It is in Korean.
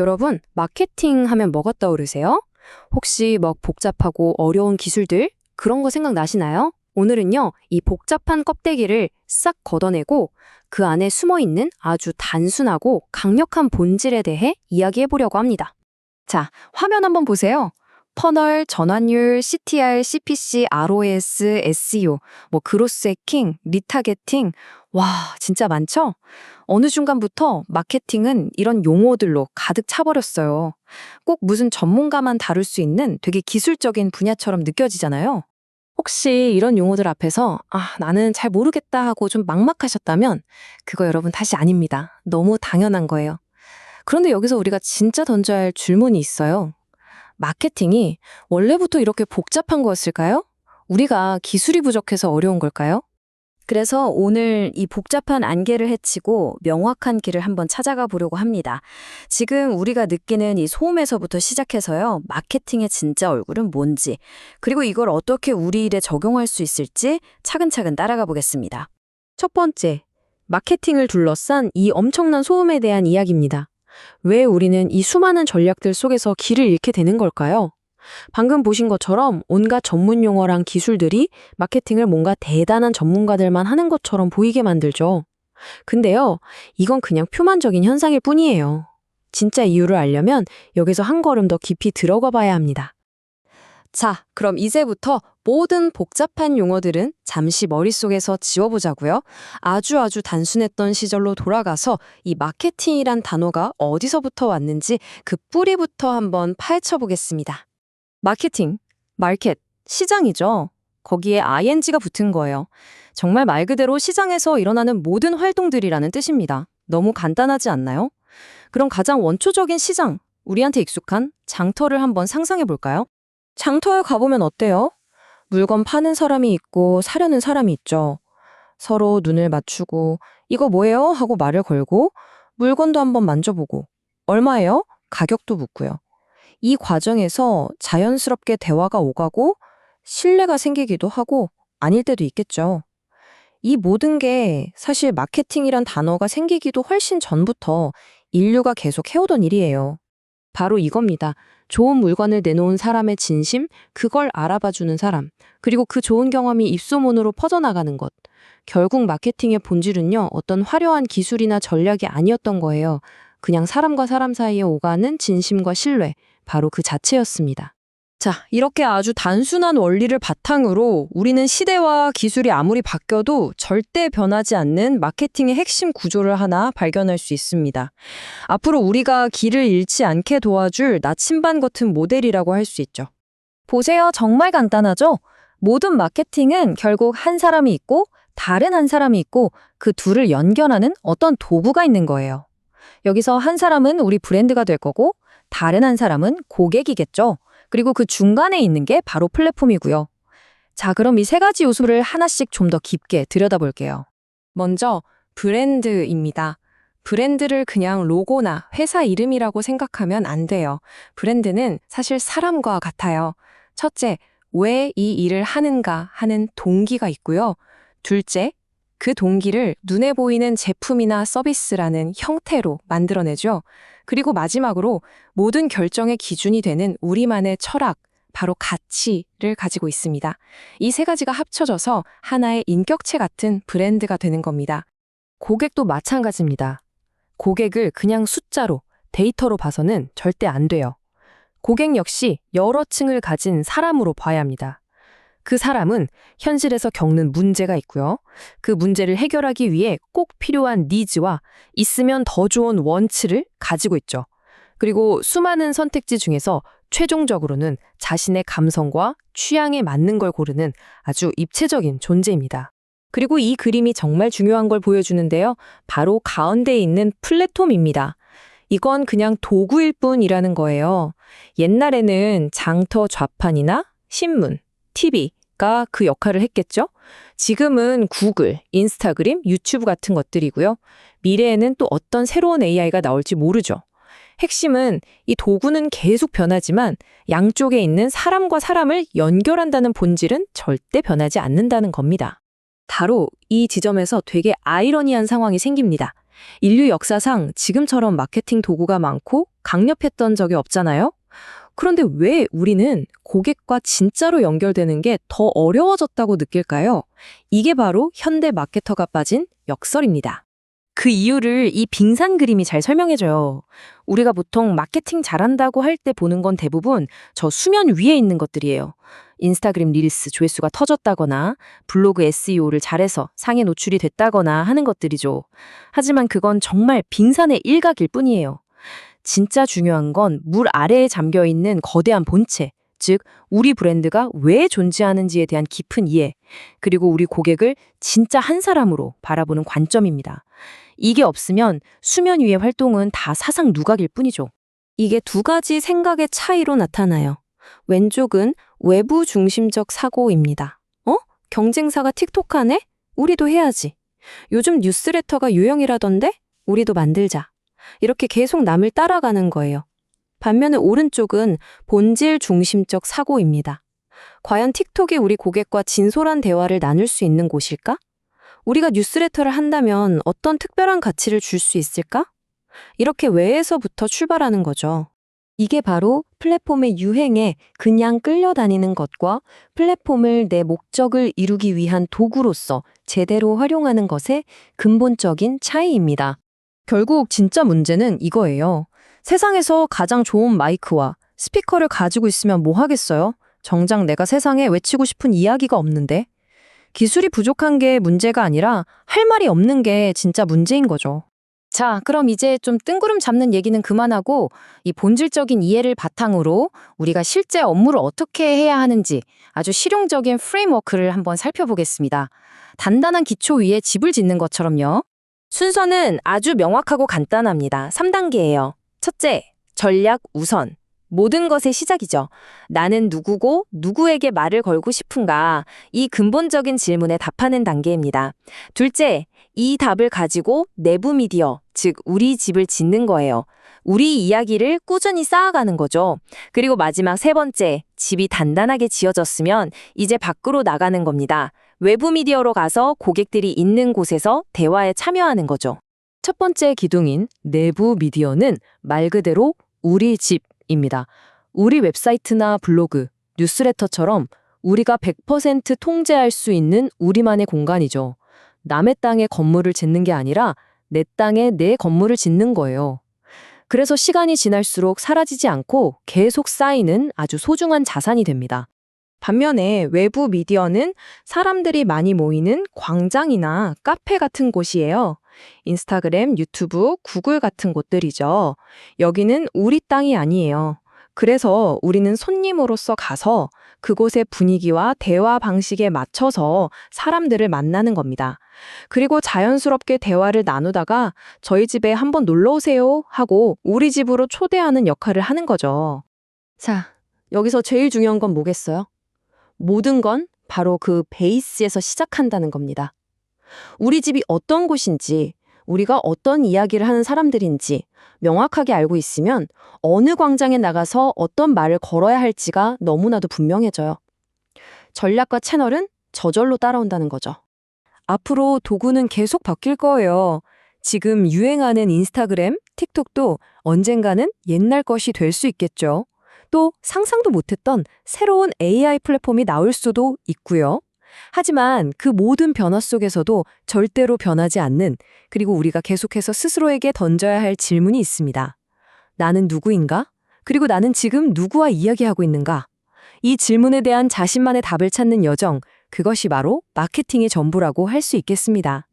여러분, 마케팅 하면 뭐가 떠오르세요? 혹시 막 복잡하고 어려운 기술들? 그런 거 생각나시나요? 오늘은요, 이 복잡한 껍데기를 싹 걷어내고 그 안에 숨어 있는 아주 단순하고 강력한 본질에 대해 이야기해 보려고 합니다. 자, 화면 한번 보세요. 퍼널, 전환율, CTR, CPC, ROS, SEO, 그로스 해킹, 리타게팅. 와, 진짜 많죠? 어느 순간부터 마케팅은 이런 용어들로 가득 차버렸어요. 꼭 무슨 전문가만 다룰 수 있는 되게 기술적인 분야처럼 느껴지잖아요. 혹시 이런 용어들 앞에서 나는 잘 모르겠다 하고 좀 막막하셨다면 그거 여러분 다시 아닙니다. 너무 당연한 거예요. 그런데 여기서 우리가 진짜 던져야 할 질문이 있어요. 마케팅이 원래부터 이렇게 복잡한 거였을까요? 우리가 기술이 부족해서 어려운 걸까요? 그래서 오늘 이 복잡한 안개를 헤치고 명확한 길을 한번 찾아가 보려고 합니다. 지금 우리가 느끼는 이 소음에서부터 시작해서요. 마케팅의 진짜 얼굴은 뭔지, 그리고 이걸 어떻게 우리 일에 적용할 수 있을지 차근차근 따라가 보겠습니다. 첫 번째, 마케팅을 둘러싼 이 엄청난 소음에 대한 이야기입니다. 왜 우리는 이 수많은 전략들 속에서 길을 잃게 되는 걸까요? 방금 보신 것처럼 온갖 전문 용어랑 기술들이 마케팅을 뭔가 대단한 전문가들만 하는 것처럼 보이게 만들죠. 근데요, 이건 그냥 표면적인 현상일 뿐이에요. 진짜 이유를 알려면 여기서 한 걸음 더 깊이 들어가 봐야 합니다. 자, 그럼 이제부터 모든 복잡한 용어들은 잠시 머릿속에서 지워보자고요. 아주 단순했던 시절로 돌아가서 이 마케팅이란 단어가 어디서부터 왔는지 그 뿌리부터 한번 파헤쳐 보겠습니다. 마케팅, 마켓, 시장이죠. 거기에 ing가 붙은 거예요. 정말 말 그대로 시장에서 일어나는 모든 활동들이라는 뜻입니다. 너무 간단하지 않나요? 그럼 가장 원초적인 시장, 우리한테 익숙한 장터를 한번 상상해 볼까요? 장터에 가보면 어때요? 물건 파는 사람이 있고 사려는 사람이 있죠. 서로 눈을 맞추고 이거 뭐예요? 하고 말을 걸고 물건도 한번 만져보고 얼마예요? 가격도 묻고요. 이 과정에서 자연스럽게 대화가 오가고 신뢰가 생기기도 하고 아닐 때도 있겠죠. 이 모든 게 사실 마케팅이란 단어가 생기기도 훨씬 전부터 인류가 계속 해오던 일이에요. 바로 이겁니다. 좋은 물건을 내놓은 사람의 진심, 그걸 알아봐주는 사람, 그리고 그 좋은 경험이 입소문으로 퍼져나가는 것. 결국 마케팅의 본질은요, 어떤 화려한 기술이나 전략이 아니었던 거예요. 그냥 사람과 사람 사이에 오가는 진심과 신뢰, 바로 그 자체였습니다. 자, 이렇게 아주 단순한 원리를 바탕으로 우리는 시대와 기술이 아무리 바뀌어도 절대 변하지 않는 마케팅의 핵심 구조를 하나 발견할 수 있습니다. 앞으로 우리가 길을 잃지 않게 도와줄 나침반 같은 모델이라고 할 수 있죠. 보세요. 정말 간단하죠? 모든 마케팅은 결국 한 사람이 있고 다른 한 사람이 있고 그 둘을 연결하는 어떤 도구가 있는 거예요. 여기서 한 사람은 우리 브랜드가 될 거고 다른 한 사람은 고객이겠죠. 그리고 그 중간에 있는 게 바로 플랫폼이고요. 자, 그럼 이 세 가지 요소를 하나씩 좀 더 깊게 들여다볼게요. 먼저 브랜드입니다. 브랜드를 그냥 로고나 회사 이름이라고 생각하면 안 돼요. 브랜드는 사실 사람과 같아요. 첫째, 왜 이 일을 하는가 하는 동기가 있고요. 둘째, 그 동기를 눈에 보이는 제품이나 서비스라는 형태로 만들어내죠. 그리고 마지막으로 모든 결정의 기준이 되는 우리만의 철학, 바로 가치를 가지고 있습니다. 이 세 가지가 합쳐져서 하나의 인격체 같은 브랜드가 되는 겁니다. 고객도 마찬가지입니다. 고객을 그냥 숫자로, 데이터로 봐서는 절대 안 돼요. 고객 역시 여러 층을 가진 사람으로 봐야 합니다. 그 사람은 현실에서 겪는 문제가 있고요. 그 문제를 해결하기 위해 꼭 필요한 니즈와 있으면 더 좋은 원치를 가지고 있죠. 그리고 수많은 선택지 중에서 최종적으로는 자신의 감성과 취향에 맞는 걸 고르는 아주 입체적인 존재입니다. 그리고 이 그림이 정말 중요한 걸 보여주는데요. 바로 가운데에 있는 플랫폼입니다. 이건 그냥 도구일 뿐이라는 거예요. 옛날에는 장터 좌판이나 신문, TV가 그 역할을 했겠죠? 지금은 구글, 인스타그램, 유튜브 같은 것들이고요. 미래에는 또 어떤 새로운 AI가 나올지 모르죠. 핵심은 이 도구는 계속 변하지만 양쪽에 있는 사람과 사람을 연결한다는 본질은 절대 변하지 않는다는 겁니다. 바로 이 지점에서 되게 아이러니한 상황이 생깁니다. 인류 역사상 지금처럼 마케팅 도구가 많고 강력했던 적이 없잖아요? 그런데 왜 우리는 고객과 진짜로 연결되는 게 더 어려워졌다고 느낄까요? 이게 바로 현대 마케터가 빠진 역설입니다. 그 이유를 이 빙산 그림이 잘 설명해줘요. 우리가 보통 마케팅 잘한다고 할 때 보는 건 대부분 저 수면 위에 있는 것들이에요. 인스타그램 릴스 조회수가 터졌다거나 블로그 SEO를 잘해서 상에 노출이 됐다거나 하는 것들이죠. 하지만 그건 정말 빙산의 일각일 뿐이에요. 진짜 중요한 건 물 아래에 잠겨 있는 거대한 본체, 즉 우리 브랜드가 왜 존재하는지에 대한 깊은 이해, 그리고 우리 고객을 진짜 한 사람으로 바라보는 관점입니다. 이게 없으면 수면 위의 활동은 다 사상 누각일 뿐이죠. 이게 두 가지 생각의 차이로 나타나요. 왼쪽은 외부 중심적 사고입니다. 경쟁사가 틱톡 하네? 우리도 해야지. 요즘 뉴스레터가 유행이라던데? 우리도 만들자. 이렇게 계속 남을 따라가는 거예요. 반면에 오른쪽은 본질 중심적 사고입니다. 과연 틱톡이 우리 고객과 진솔한 대화를 나눌 수 있는 곳일까? 우리가 뉴스레터를 한다면 어떤 특별한 가치를 줄 수 있을까? 이렇게 외에서부터 출발하는 거죠. 이게 바로 플랫폼의 유행에 그냥 끌려다니는 것과 플랫폼을 내 목적을 이루기 위한 도구로서 제대로 활용하는 것의 근본적인 차이입니다. 결국 진짜 문제는 이거예요. 세상에서 가장 좋은 마이크와 스피커를 가지고 있으면 뭐 하겠어요? 정작 내가 세상에 외치고 싶은 이야기가 없는데. 기술이 부족한 게 문제가 아니라 할 말이 없는 게 진짜 문제인 거죠. 자, 그럼 이제 좀 뜬구름 잡는 얘기는 그만하고 이 본질적인 이해를 바탕으로 우리가 실제 업무를 어떻게 해야 하는지 아주 실용적인 프레임워크를 한번 살펴보겠습니다. 단단한 기초 위에 집을 짓는 것처럼요. 순서는 아주 명확하고 간단합니다. 3단계예요. 첫째, 전략 우선. 모든 것의 시작이죠. 나는 누구고 누구에게 말을 걸고 싶은가? 이 근본적인 질문에 답하는 단계입니다. 둘째, 이 답을 가지고 내부 미디어, 즉 우리 집을 짓는 거예요. 우리 이야기를 꾸준히 쌓아가는 거죠. 그리고 마지막 세 번째, 집이 단단하게 지어졌으면 이제 밖으로 나가는 겁니다. 외부 미디어로 가서 고객들이 있는 곳에서 대화에 참여하는 거죠. 첫 번째 기둥인 내부 미디어는 말 그대로 우리 집입니다. 우리 웹사이트나 블로그, 뉴스레터처럼 우리가 100% 통제할 수 있는 우리만의 공간이죠. 남의 땅에 건물을 짓는 게 아니라 내 땅에 내 건물을 짓는 거예요. 그래서 시간이 지날수록 사라지지 않고 계속 쌓이는 아주 소중한 자산이 됩니다. 반면에 외부 미디어는 사람들이 많이 모이는 광장이나 카페 같은 곳이에요. 인스타그램, 유튜브, 구글 같은 곳들이죠. 여기는 우리 땅이 아니에요. 그래서 우리는 손님으로서 가서 그곳의 분위기와 대화 방식에 맞춰서 사람들을 만나는 겁니다. 그리고 자연스럽게 대화를 나누다가 저희 집에 한번 놀러 오세요 하고 우리 집으로 초대하는 역할을 하는 거죠. 자, 여기서 제일 중요한 건 뭐겠어요? 모든 건 바로 그 베이스에서 시작한다는 겁니다. 우리 집이 어떤 곳인지, 우리가 어떤 이야기를 하는 사람들인지 명확하게 알고 있으면 어느 광장에 나가서 어떤 말을 걸어야 할지가 너무나도 분명해져요. 전략과 채널은 저절로 따라온다는 거죠. 앞으로 도구는 계속 바뀔 거예요. 지금 유행하는 인스타그램, 틱톡도 언젠가는 옛날 것이 될 수 있겠죠. 또 상상도 못했던 새로운 AI 플랫폼이 나올 수도 있고요. 하지만 그 모든 변화 속에서도 절대로 변하지 않는, 그리고 우리가 계속해서 스스로에게 던져야 할 질문이 있습니다. 나는 누구인가? 그리고 나는 지금 누구와 이야기하고 있는가? 이 질문에 대한 자신만의 답을 찾는 여정, 그것이 바로 마케팅의 전부라고 할 수 있겠습니다.